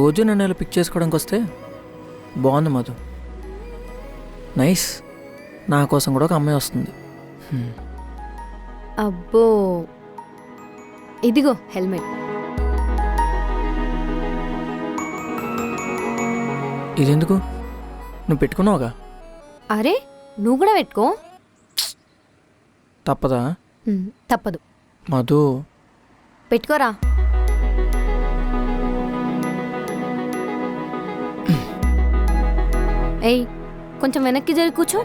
రోజు నన్ను ఇలా పిక్ చేసుకోవడానికి వస్తే బాగుంది మధు. నైస్. నా కోసం కూడా ఒక అమ్మాయి వస్తుంది. అబ్బో, ఇదిగో హెల్మెట్. ఇదెందుకు? నువ్వు పెట్టుకున్నావుగా. అరే, నువ్వు కూడా పెట్టుకో. తప్పదా? తప్పదు. మధు పెట్టుకోరా. ఏయ్, కొంచెం వెనక్కి జరిగి కూర్చో.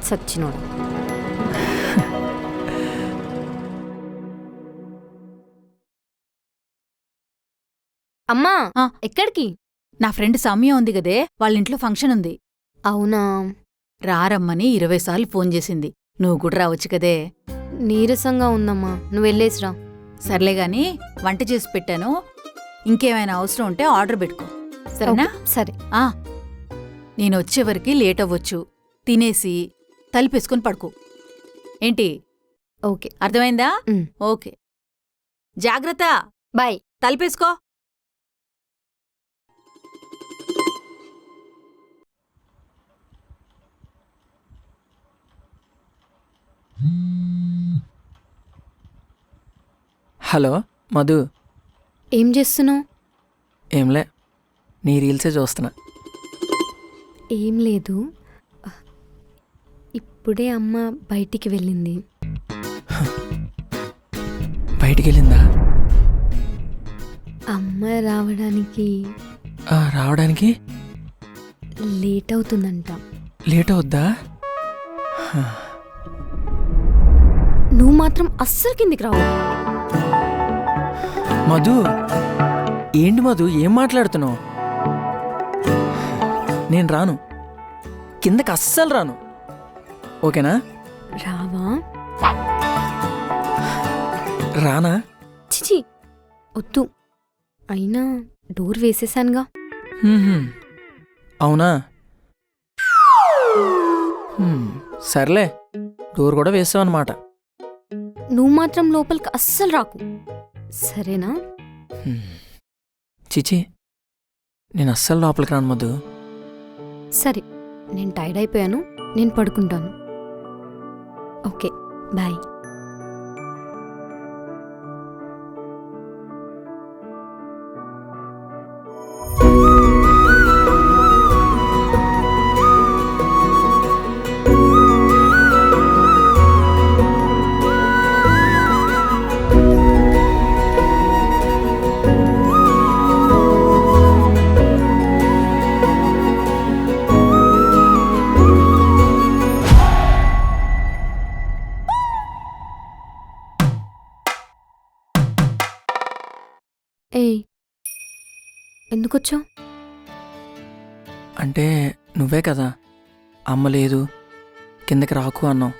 సచ్చినోడు. అమ్మా, ఎక్కడికి? నా ఫ్రెండ్ సౌమ్య ఉంది గదే, వాళ్ళింట్లో ఫంక్షన్ ఉంది. అవునా? రారమ్మని 20 సార్లు ఫోన్ చేసింది. నువ్వు కూడా రావచ్చు కదే. నీరసంగా ఉందమ్మా, నువ్వు వెళ్ళేసిరా. సర్లే గాని వంట చేసి పెట్టాను. ఇంకేమైనా అవసరం ఉంటే ఆర్డర్ పెట్టుకో, సరేనా? సరే. నేను వచ్చేవరకు లేట్ అవ్వచ్చు. తినేసి తలుపేసుకుని పడుకో. ఏంటి? ఓకే, అర్థమైందా? ఓకే, జాగ్రత్త. బాయ్. తలుపేసుకో. హలో మధు. ఏం చేస్తున్నావు? ఏంలే, నీ రీల్సే చూస్తున్నా. ఏం లేదు, ఇప్పుడే అమ్మ బయటికి వెళ్ళింది. బయటికి వెళ్ళిందా? అమ్మ రావడానికి రావడానికి లేట్ అవుతుందంట. లేట్ అవుద్దా? నువ్వు మాత్రం అస్సలు కిందికి రావు. మధు, ఏంటి మధు, ఏం మాట్లాడుతున్నావు? నేను రాను, కిందకి అస్సలు రాను. ఓకేనా? రావా? రానా? చిచి, వద్దు. అయినా డోర్ వేసేసానుగా. అవునా? సర్లే, డోర్ కూడా వేసావు అన్నమాట. నువ్వు మాత్రం లోపలికి అస్సలు రాకు, సరేనా? చిచి, నేను అస్సలు లోపలికి రాను మధు. సరే, నేను టైర్డ్ అయిపోయాను, నేను పడుకుంటాను. Okay, bye. ఏయ్, ఎందుకొచ్చావు? అంటే నువ్వే కదా అమ్మ లేదు, కిందకి రాకు అన్నావు,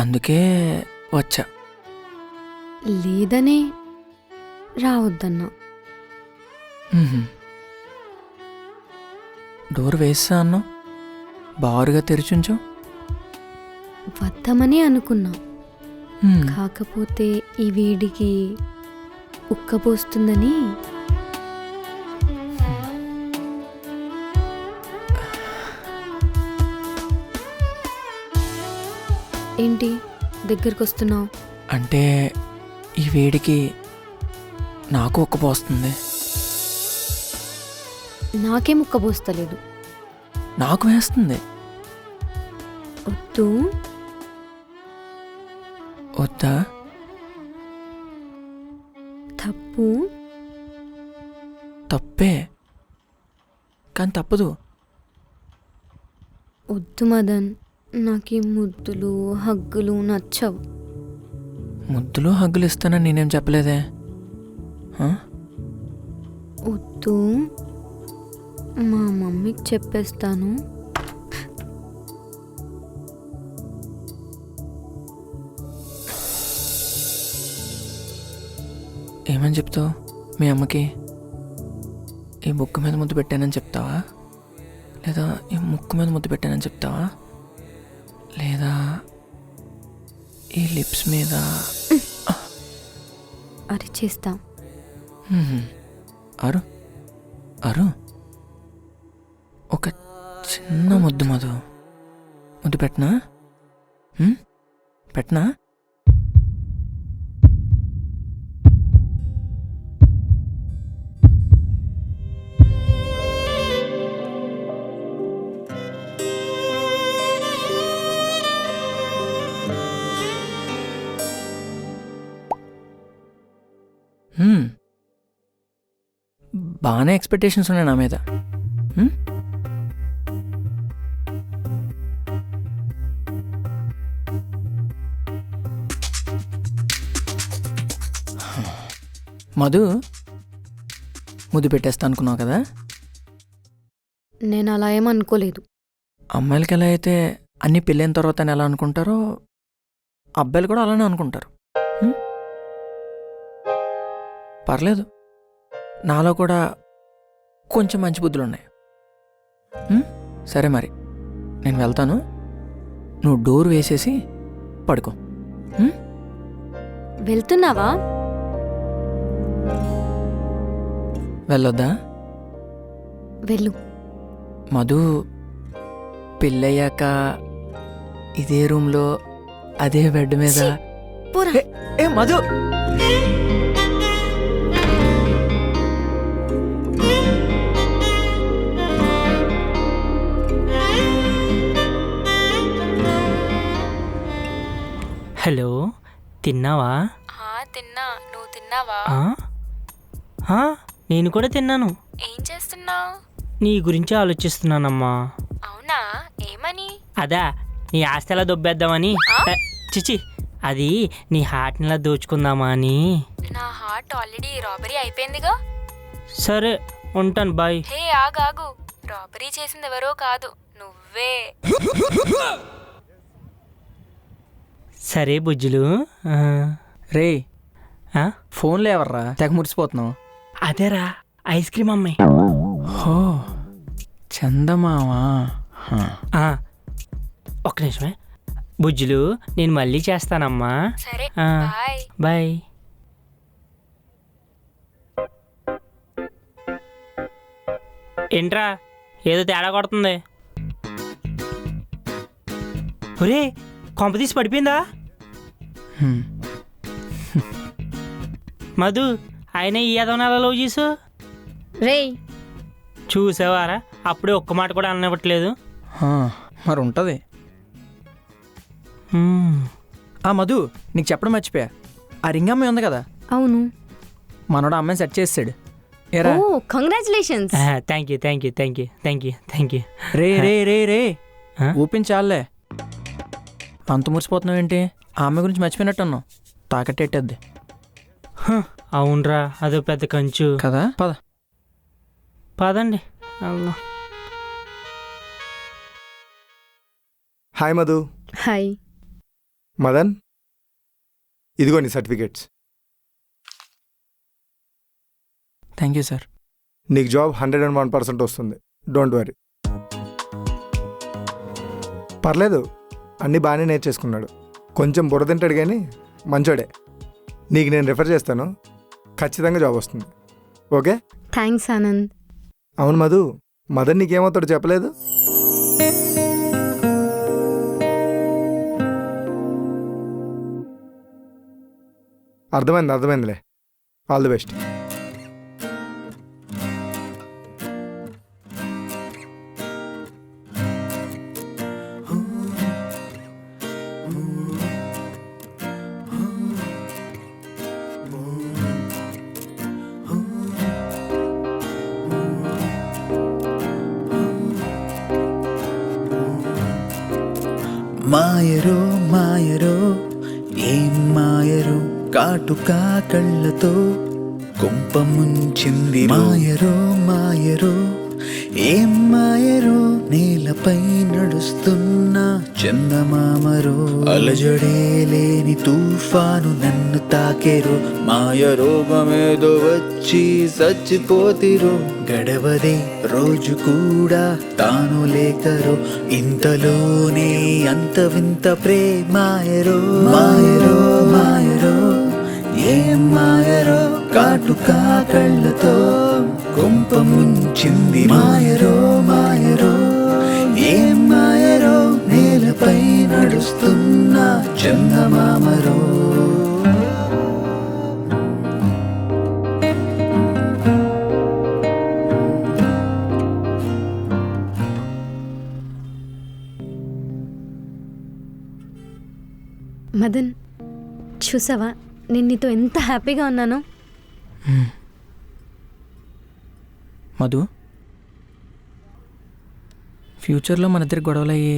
అందుకే వచ్చా. లేదనే రావద్దన్నా. డోర్ వేస్తా అన్నావు, బారుగా తెరిచుంచు. వద్దామని అనుకున్నా, కాకపోతే ఈ వేడికి ఉక్కపోస్తుందని. ఏంటి దగ్గరికి వస్తున్నావు? అంటే ఈ వేడికి నాకు ఉక్కపోస్తుంది. నాకేం ఉక్కపోస్తలేదు. నాకు వేస్తుంది. వద్దు. వద్దా? తప్పు. తప్పే, కానీ తప్పదు. వద్దు మదన్, నాకు ఈ ముద్దులు హగ్గులు నచ్చవు. ముద్దులు హగ్గులు ఇస్తానని నేనేం చెప్పలేదే. వద్దు, మా మమ్మీకి చెప్పేస్తాను. ఏమని చెప్తావు మీ అమ్మకి? ఈ బుక్ మీద ముద్దు పెట్టానని చెప్తావా, లేదా ఈ ముక్కు మీద ముద్దు పెట్టానని చెప్తావా, లేదా ఈ లిప్స్ మీద? అరిచేస్తా. అరు అరు ఒక చిన్న ముద్దు మధు. ముద్దు పెట్టనా? పెట్టనా? బాగానే ఎక్స్పెక్టేషన్స్ ఉన్నాయి నా మీద. మధు ముద్దు పెట్టేస్తా అనుకున్నావు కదా? నేను అలా ఏమనుకోలేదు. అమ్మాయిలకి ఎలా అయితే అన్నీ పెళ్ళైన తర్వాత ఎలా అనుకుంటారో అబ్బాయిలు కూడా అలానే అనుకుంటారు. పర్లేదు, నాలో కూడా కొంచెం మంచి బుద్ధులు ఉన్నాయి. సరే మరి నేను వెళ్తాను, నువ్వు డోర్ వేసేసి పడుకో. వెళ్తున్నావా? వెళ్ళొద్దా? వెళ్ళు. మధు, పెళ్ళయ్యాక ఇదే రూమ్లో అదే బెడ్ మీద. ఏ మధు, హలో, తిన్నావా? తిన్నా. నువ్వు తిన్నావా? నేను కూడా తిన్నాను. ఏం చేస్తున్నావు? నీ గురించి ఆలోచిస్తున్నానమ్మా. అవునా? ఏమని? అదా, నీ ఆస్తి ఎలా దొబ్బేద్దామని. చిచి, అది నీ హార్ట్ని ఎలా దోచుకుందామా అని. నా హార్ట్ ఆల్రెడీ రాబరీ అయిపోయిందిగా. సరే ఉంటాను, బాయ్. హే ఆగాగు, రాబరీ చేసింది ఎవరో కాదు, నువ్వే. సరే బుజ్జులు. రే ఫోన్లో ఎవర్రా తెగ మురిసిపోతున్నావు? అదేరా ఐస్ క్రీమ్ అమ్మాయి. హో, చందమావా. ఒక్క నిమిషమే బుజ్జులు, నేను మళ్ళీ చేస్తానమ్మా. సరే, బాయ్. బాయ్. ఏంట్రా ఏదో తేడా కొడుతుంది? ఒరే, కొంపతీసి పడిపోయిందా? మధు, ఆయన ఈ ఏదైనా లవ్ చేసు రే. చూసావారా, అప్పుడే ఒక్క మాట కూడా అననివ్వట్లేదు. మరి ఉంటుంది. మధు, నీకు చెప్పడం మర్చిపోయా, ఆ రింగ్ అమ్మాయి ఉంది కదా. అవును, మనోడు అమ్మాయిని సెట్ చేసాడు. Oh congratulations. Thank you thank you thank you thank you thank you. రే రే రే రే ఊపించాలే, అంత మురిసిపోతున్నావు ఏంటి? ఆ అమ్మాయి గురించి మర్చిపోయినట్టు అన్నావు, తాకట్టేట్టద్ది. అవునరా, అదో పెద్ద కంచు కదా. పద పదండి. హాయ్ మధు. హాయ్ మదన్, ఇదిగో నీ సర్టిఫికేట్స్. Thank you sir. నీకు జాబ్ 101% వస్తుంది, డోంట్ వరీ. పర్లేదు, అన్నీ బాగానే నేర్చేసుకున్నాడు. కొంచెం బుర్ర తింటాడు కానీ మంచోడే. నీకు నేను రిఫర్ చేస్తాను, ఖచ్చితంగా జాబ్ వస్తుంది. ఓకే? థ్యాంక్స్ ఆనంద్. అవును మధు, మదన్ నీకేమవుతాడు చెప్పలేదు? అర్థమైందిలే. All the best. మాయరో మాయరో ఏం మాయరో, కాటుకా కళ్ళతో కొంప ముంచింది. మాయరో మాయరో ఏం మాయరో, నేలపై నడుస్తున్న చందమామరో, అలజడే లేని తుఫాను నన్ను తాకెరో, మాయరోగమేదో వచ్చి చచ్చిపోతిరో, గడవదే రోజు కూడా తాను లేకరో, ఇంతలోనే అంత వింత ప్రేమాయరో. మాయరో మాయరో ఏం మాయరో. కాటుకా కళ్ళతో కొంప ముంచింది మాయరో మాయరో ఏం మాయరో నేలపై నడుస్తున్న చందమామరో మదన్, చూసావా నేను నీతో ఎంత హ్యాపీగా ఉన్నానో? మధు, ఫ్యూచర్లో మన ఇద్దరికి గొడవలు అయ్యి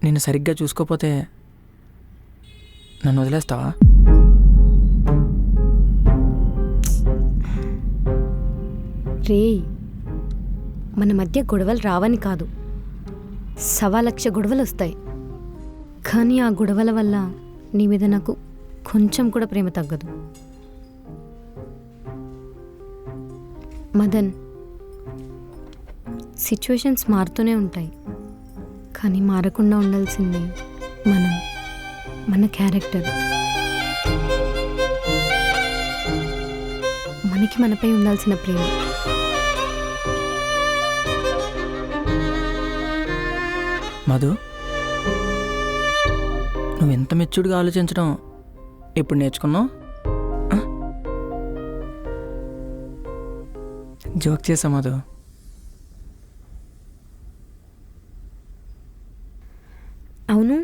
నిన్ను సరిగ్గా చూసుకోపోతే నన్ను వదిలేస్తావా? రేయ్, మన మధ్య గొడవలు రావని కాదు, 1,00,000 గొడవలు వస్తాయి. కానీ ఆ గొడవల వల్ల నీ మీద నాకు కొంచెం కూడా ప్రేమ తగ్గదు. మదన్, సిచ్యువేషన్స్ మారుతూనే ఉంటాయి, కానీ మారకుండా ఉండాల్సింది మన క్యారెక్టర్. మనకి మనపై ఉండాల్సిన ప్రేమ. మధు, నువ్వు ఎంత మెచ్యూర్డ్గా ఆలోచించడం ఎప్పుడు నేర్చుకున్నావు? జోక్ చేసా మధు. అవును,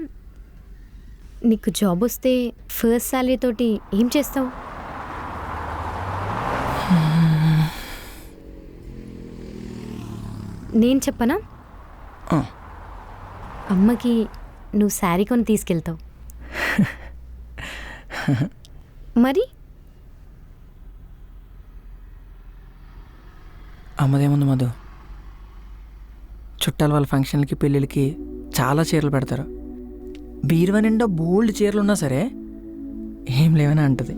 నీకు జాబ్ వస్తే ఫస్ట్ శాలరీ తోటి ఏం చేస్తావు? నేను చెప్పనా? అమ్మకి నువ్వు శారీ కొని తీసుకెళ్తావు. మరి అమ్మదేముంది మధు, చుట్టాల వాళ్ళ ఫంక్షన్లకి పెళ్ళిళ్ళకి చాలా చీరలు పెడతారు. బీరువా నిండా బోల్డ్ చీరలు ఉన్నా సరే ఏం లేవని అంటది.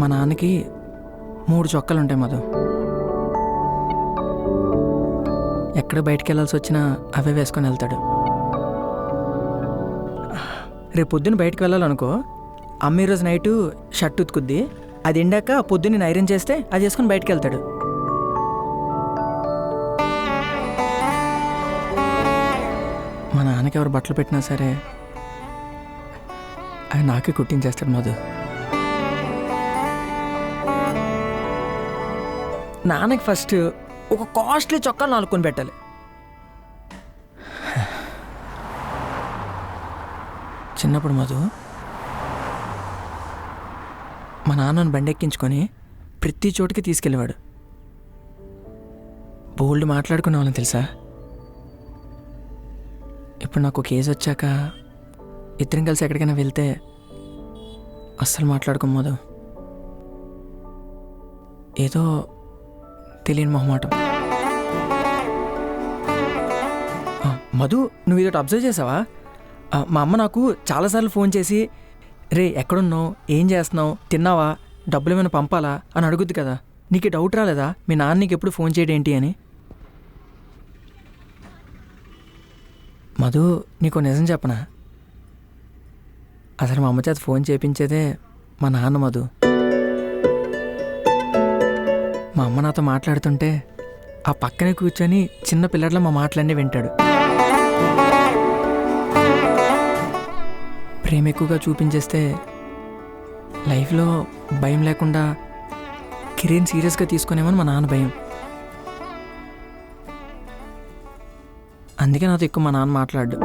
మా నాన్నకి 3 చొక్కాలు ఉంటాయి మధు. ఎక్కడ బయటికి వెళ్ళాల్సి వచ్చినా అవే వేసుకొని వెళ్తాడు. రేపు పొద్దున్న బయటకు వెళ్ళాలనుకో, అమ్మ ఈరోజు నైటు షర్ట్ ఉతుకుద్ది, అది ఎండాక పొద్దున్న నేను ఐరన్ చేస్తే అది వేసుకొని బయటకు వెళ్తాడు. మా నాన్నకి ఎవరు బట్టలు పెట్టినా సరే ఆయన నాకే కుట్టించేస్తాడు మధు. నాన్నకి ఫస్ట్ ఒక కాస్ట్లీ చొక్కాలు 4 కొని పెట్టాలి. చిన్నప్పుడు మధు మా నాన్నను బండి ఎక్కించుకొని ప్రతి చోటుకి తీసుకెళ్ళేవాడు. బోల్డ్ మాట్లాడుకునే వాళ్ళని తెలుసా. ఇప్పుడు నాకు కేసు వచ్చాక ఇద్దరం కలిసి ఎక్కడికైనా వెళ్తే అస్సలు మాట్లాడుకోం మధు. ఏదో తెలియని మొహమాటం. మధు, నువ్వు ఇదొకటి అబ్జర్వ్ చేసావా? మా అమ్మ నాకు చాలాసార్లు ఫోన్ చేసి, రే ఎక్కడున్నావు, ఏం చేస్తున్నావు, తిన్నావా, డబ్బులు ఏమైనా పంపాలా అని అడుగుద్ది కదా. నీకు డౌట్ రాలేదా మీ నాన్న నీకు ఎప్పుడు ఫోన్ చేయడం ఏంటి అని? మధు, నీకు నిజం చెప్పనా? అసలు మా అమ్మ చేత ఫోన్ చేయించేదే మా నాన్న మధు. మా అమ్మ నాతో మాట్లాడుతుంటే ఆ పక్కనే కూర్చొని చిన్న పిల్లట్లా మా మాటలన్నీ వింటాడు. ప్రేమ ఎక్కువగా చూపించేస్తే లైఫ్లో భయం లేకుండా కెరీర్ని సీరియస్గా తీసుకునేమని మా నాన్న భయం. అందుకే నాతో ఎక్కువ మా నాన్న మాట్లాడు.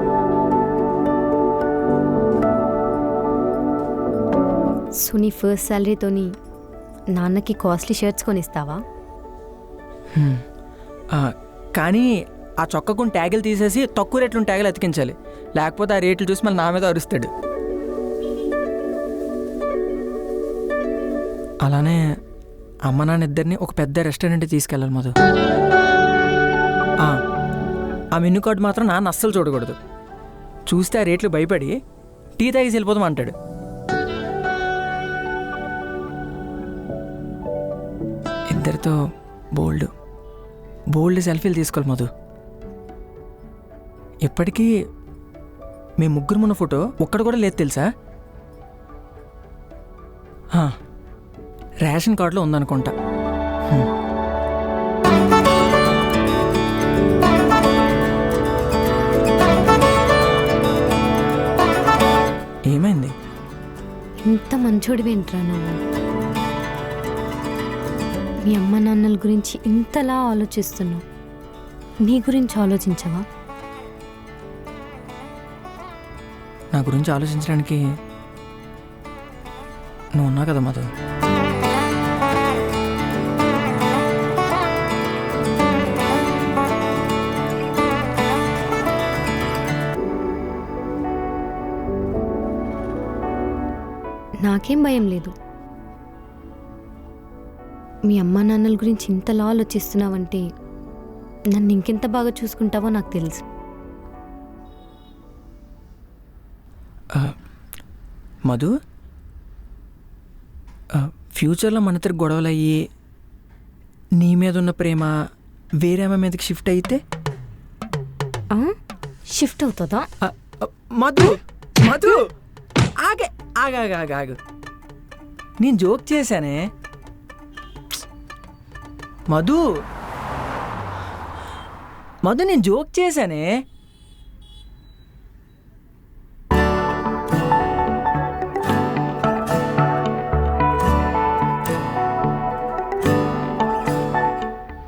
సో నీ ఫస్ట్ శాలరీతోని నాన్నకి కాస్ట్లీ షర్ట్స్ కొనిస్తావా? కానీ ఆ చొక్కకుని ట్యాగులు తీసేసి తక్కువ రేట్లు ట్యాగులు అతికించాలి, లేకపోతే ఆ రేట్లు చూసి మళ్ళీ నా మీద అరుస్తాడు. అలానే అమ్మ నాన్న ఇద్దరిని ఒక పెద్ద రెస్టారెంట్కి తీసుకెళ్ళాలి మధు. ఆ మెనూ కార్డు మాత్రం నాన్న అస్సలు చూడకూడదు. చూస్తే ఆ రేట్లు భయపడి టీ తాగేసి వెళ్ళిపోదాం అంటాడు. ఇద్దరితో బోల్డ్ సెల్ఫీలు తీసుకోవాలి మధు. ఇప్పటికీ మేము ముగ్గురు ఉన్న ఫోటో ఒక్కడ కూడా లేదు తెలుసా? రేషన్ కార్డులో ఉందనుకుంటా. ఏమైంది? ఇంత మంచోడివేంట్రా నువ్వు? మీ అమ్మ నాన్నల గురించి ఇంతలా ఆలోచిస్తున్నావు, నీ గురించి ఆలోచించవా? నా గురించి ఆలోచించడానికి నువ్వు ఉన్నావు కదా మధు. నాకేం భయం లేదు. మీ అమ్మా నాన్నల గురించి ఇంతలా ఆలోచిస్తున్నావంటే నన్ను ఇంకెంత బాగా చూసుకుంటావో నాకు తెలుసు. మధు, ఫ్యూచర్లో మన ఇద్దరు గొడవలు అయ్యి నీ మీద ఉన్న ప్రేమ వేరే ఆమె మీదకి షిఫ్ట్ అయితే షిఫ్ట్ అవుతుందా? మధు మధు ఆగే ఆగాగాగాగు, నేను జోక్ చేశానే మధు. మధు నేను జోక్ చేశానే.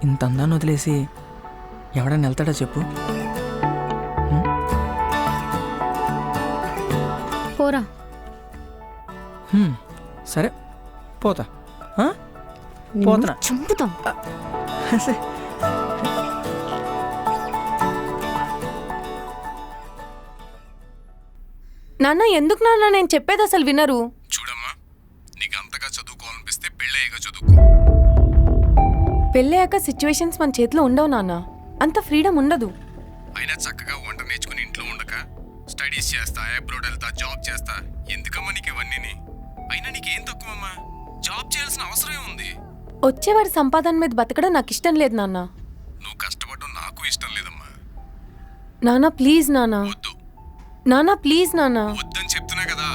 ఇంత అందాన్ని వదిలేసి ఎవడన్నా వెళ్తాడా చెప్పు? పోరా. సరే పోతా. పోతున్నా. చంపుతాం. నాన్న ఎందుకు నాన్న నేను చెప్పేది అసలు వినరు? చూడమ్మా, నీకు అంతగా చదువుకోవాలనిపిస్తే పెళ్ళయ్యాక చదువుకో. పెళ్ళయ్యాక సిచ్యువేషన్స్ మన చేతిలో ఉండవు నాన్న, అంత ఫ్రీడమ్ ఉండదు. అయినా చక్కగా వంట నేర్చుకుని ఇంట్లో ఉండక స్టడీస్ చేస్తా, అబ్రాడ్ వెళ్తా, జాబ్ చేస్తా. ఎందుకమ్మా నీకు ఇవన్నీ? అయినా నీకేం తక్కువమ్మా? జాబ్ చేయాల్సిన అవసరం ఉంది. వచ్చేవాడి సంపాదన మీద బతకడం నాకు ఇష్టం లేదు నాన్న. నువ్వు కష్టపడడం నాకు ఇష్టం లేదమ్మా. నాన్న ప్లీజ్ నాన్న. వద్దు నాన్న ప్లీజ్ నాన్న. వద్దని చెప్తున్నా కదా.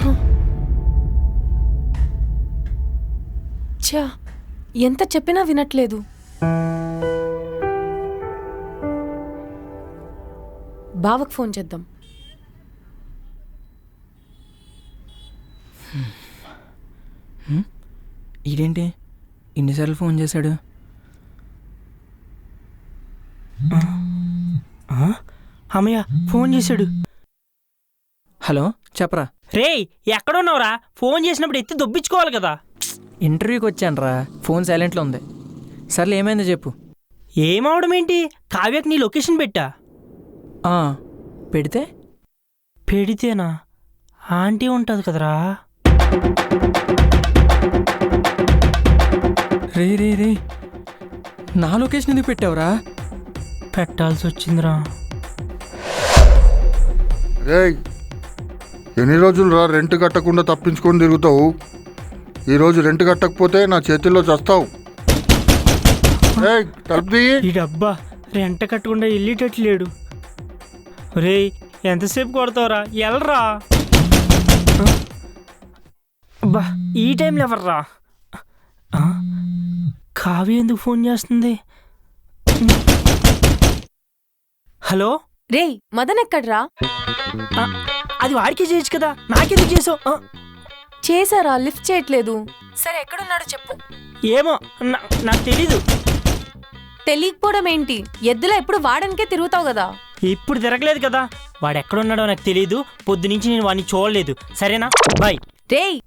ఛా, ఎంత చెప్పినా వినట్లేదు. బావకు ఫోన్ చేద్దాం. ఇదేంటి ఇన్నిసార్లు ఫోన్ చేశాడు? అమ్మయ్య ఫోన్ చేశాడు. హలో, చెప్పరా. రేయ్ ఎక్కడున్నావురా? ఫోన్ చేసినప్పుడు ఎత్తి దొబ్బించుకోవాలి కదా. ఇంటర్వ్యూకి వచ్చానురా, ఫోన్ సైలెంట్లో ఉంది. సర్లే ఏమైందో చెప్పు. ఏమవడం ఏంటి? కావ్యకి నీ లొకేషన్ పెట్టా. పెడితే? పెడితేనా? ఆంటీ ఉంటుంది కదరా. రే రే రే, నా లొకేషన్ ఎందుకు పెట్టావురా? పెట్టాల్సి వచ్చిందిరా. రేయ్, ఎన్ని రోజులు రా రెంట్ కట్టకుండా తప్పించుకొని తిరుగుతావు? ఈరోజు రెంట్ కట్టకపోతే నా చేతుల్లో చస్తావు. ఈ డబ్బా రెంట కట్టకుండా వెళ్ళేటట్లేడు. రేయ్ ఎంతసేపు కొడతావురా? ఎల్రా. అబ్బా ఈ టైంలో ఎవర్రా? కావ్య ఎందుకు ఫోన్ చేస్తుంది? హలో. రేయ్ మదన్ ఎక్కడ్రా? అది వాడికే చేయొచ్చు కదా, నాకెందుకు చేసావు? చేశారా? లిఫ్ట్ చేయట్లేదు. సరే ఎక్కడున్నాడో చెప్పు. ఏమో నాకు తెలీదు. తెలియకపోవడం ఏంటి? ఎద్దులో ఎప్పుడు వాడనికే తిరుగుతావు కదా. ఇప్పుడు తిరగలేదు కదా, వాడు ఎక్కడున్నాడో నాకు తెలీదు. పొద్దునుంచి నేను వాడిని చూడలేదు. సరేనా, బాయ్. రేయ్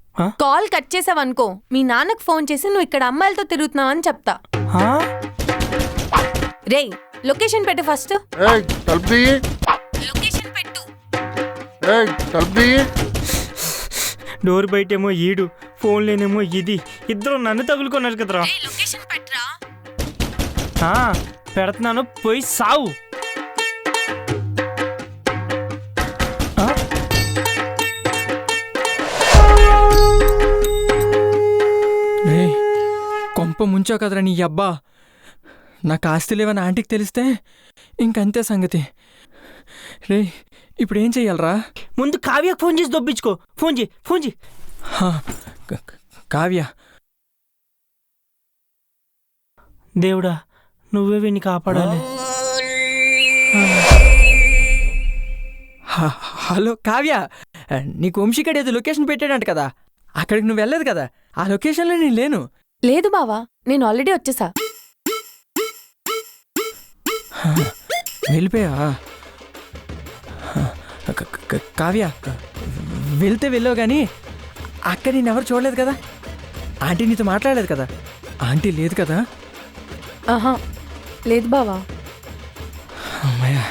కాల్ కట్ చేసావనుకో, మీ నాన్నకు ఫోన్ చేసి నువ్వు ఇక్కడ అమ్మాయిలతో తిరుగుతున్నావు అని చెప్తా. రేయ్ లొకేషన్ పెట్టు ఫస్ట్. లొకేషన్ పెట్టు. డోర్ బయటేమో ఈడు, ఫోన్లోనేమో ఇది. ఇద్దరు నన్ను తగులుకున్నారు కదరా. లొకేషన్ పెట్టరా. పెడుతున్నాను, పోయి సావు. రే కొంప ముంచావు కదరా నీ అబ్బా. నాకు ఆస్తి లేవని ఆంటీకి తెలిస్తే ఇంకంతే సంగతి. రే ఇప్పుడు ఏం చెయ్యాలరా? ముందు కావ్యకు ఫోన్ చేసి దొబ్బించుకో. ఫోన్ చేయి. హా, కావ్య. దేవుడా, నువ్వే వీడిని కాపాడాలి. హలో కావ్య, నీకు వంశీకడ్ ఏదో లొకేషన్ పెట్టాడంట కదా, అక్కడికి నువ్వు వెళ్ళలేదు కదా? ఆ లొకేషన్లో నేను లేను. లేదు బావా, నేను ఆల్రెడీ వచ్చేసా. వెళ్ళిపోయావా? కావ్య, వెళ్తే వెళ్ళావు కానీ అక్కడ నేను ఎవరు చూడలేదు కదా? ఆంటీ నీతో మాట్లాడలేదు కదా? ఆంటీ లేదు కదా? ఆహా, లేదు బావా. అమ్మయ్యా.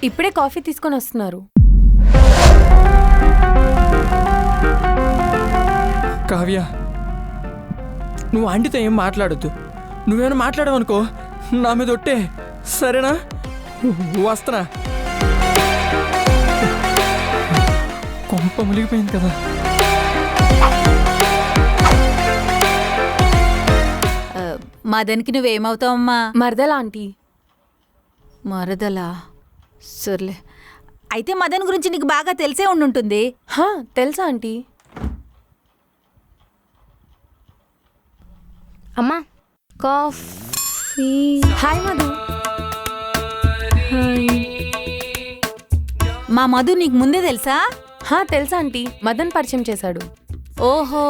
ఇప్పుడే కాఫీ తీసుకొని వస్తున్నారు. కావ్య, నువ్వు ఆంటీతో ఏం మాట్లాడొద్దు. నువ్వేమైనా మాట్లాడవనుకో నా మీద ఒట్టే, సరేనా? వస్తున్నా. కొంప మునిగిపోయింది కదా. మదన్కి నువ్వేమవుతావమ్మా? మరదలా ఆంటీ. మరదలా? సర్లే, అయితే మదన్ గురించి నీకు బాగా తెలిసే ఉండుంటుంది. తెలుసా ఆంటీ? అమ్మా కాఫీ. హాయ్ మధు. మా మధు నీకు ముందే తెలుసా? తెలుసా ఆంటీ, మదన్ పరిచయం చేశాడు. ఓహో,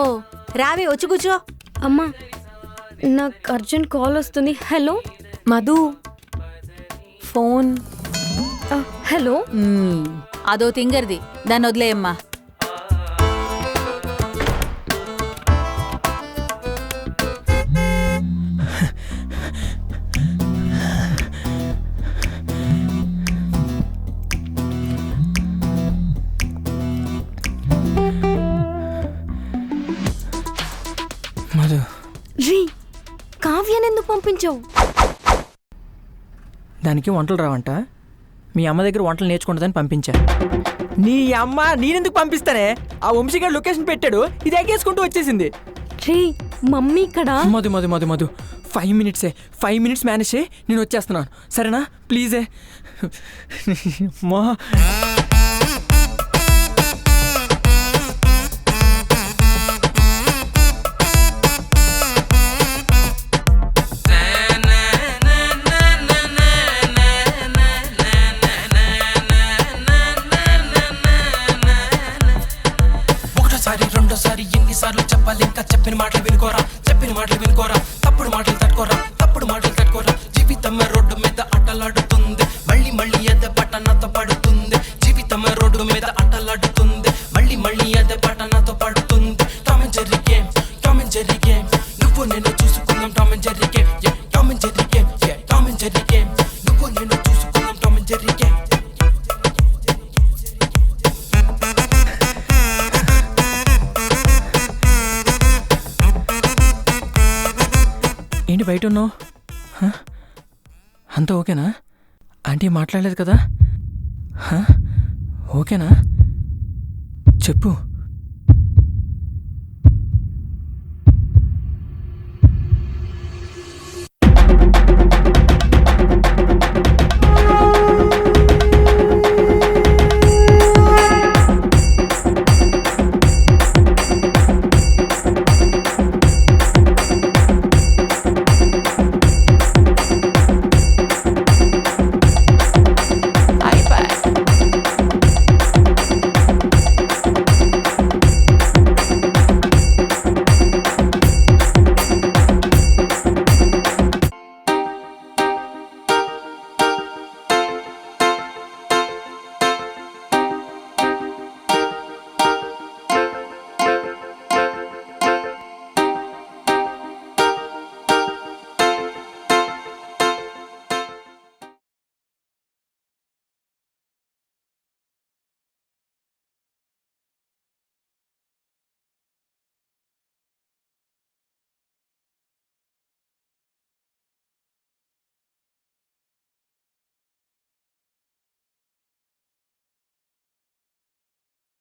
రావే వచ్చి కూర్చో. అమ్మా నాకు అర్జెంట్ కాల్ వస్తుంది. Hello Madhu, phone. హలో. అదో తింగర్ది, దాన్ని వదిలేయమ్మా. మధు, రీ కావ్యాన్ని ఎందుకు పంపించావు? దానికి వంటలు రావంట. మీ అమ్మ దగ్గర వంటలు నేర్చుకుంటుందని పంపించా. నీ అమ్మ నేనెందుకు పంపిస్తానే? ఆ వంశీగాడు లొకేషన్ పెట్టాడు, ఇది ఎగ్గేసుకుంటూ వచ్చేసింది. రే మమ్మీ ఇక్కడ. మధు మధు మధు మధు 5 మినిట్సే, 5 మినిట్స్ మేనేజ్ చేయి, నేను వచ్చేస్తున్నాను, సరేనా? ప్లీజే. మా రెండోసారి ఎన్నిసార్లు చెప్పాలి, ఇంకా చెప్పిన మాటలు వినుకోరా, చెప్పిన మాటలు వినుకోరా, తప్పుడు మాటలు తట్టుకోరా, తప్పుడు మాటలు తట్టుకోరా. జీవితం రోడ్డు మీద అట్టలాడుతుంది, మళ్ళీ మళ్ళీ అదే పట్ట నాతో పడుతుంది. జీవితం రోడ్డు మీద అట్టలాడుతుంది, మళ్ళీ మళ్ళీ అదే పట్ట నాతో పడుతుంది. Tom and Jerry game, Tom and Jerry game, నువ్వు నేను చూసుకుందాం. Tom and Jerry game, Tom and Jerry game, Tom and Jerry game, నువ్వు నేను చూసుకుందాం. Tom and Jerry game. ఏంటి బయట ఉన్నావు? అంతా ఓకేనా? ఆంటీ మాట్లాడలేదు కదా? ఓకేనా? చెప్పు.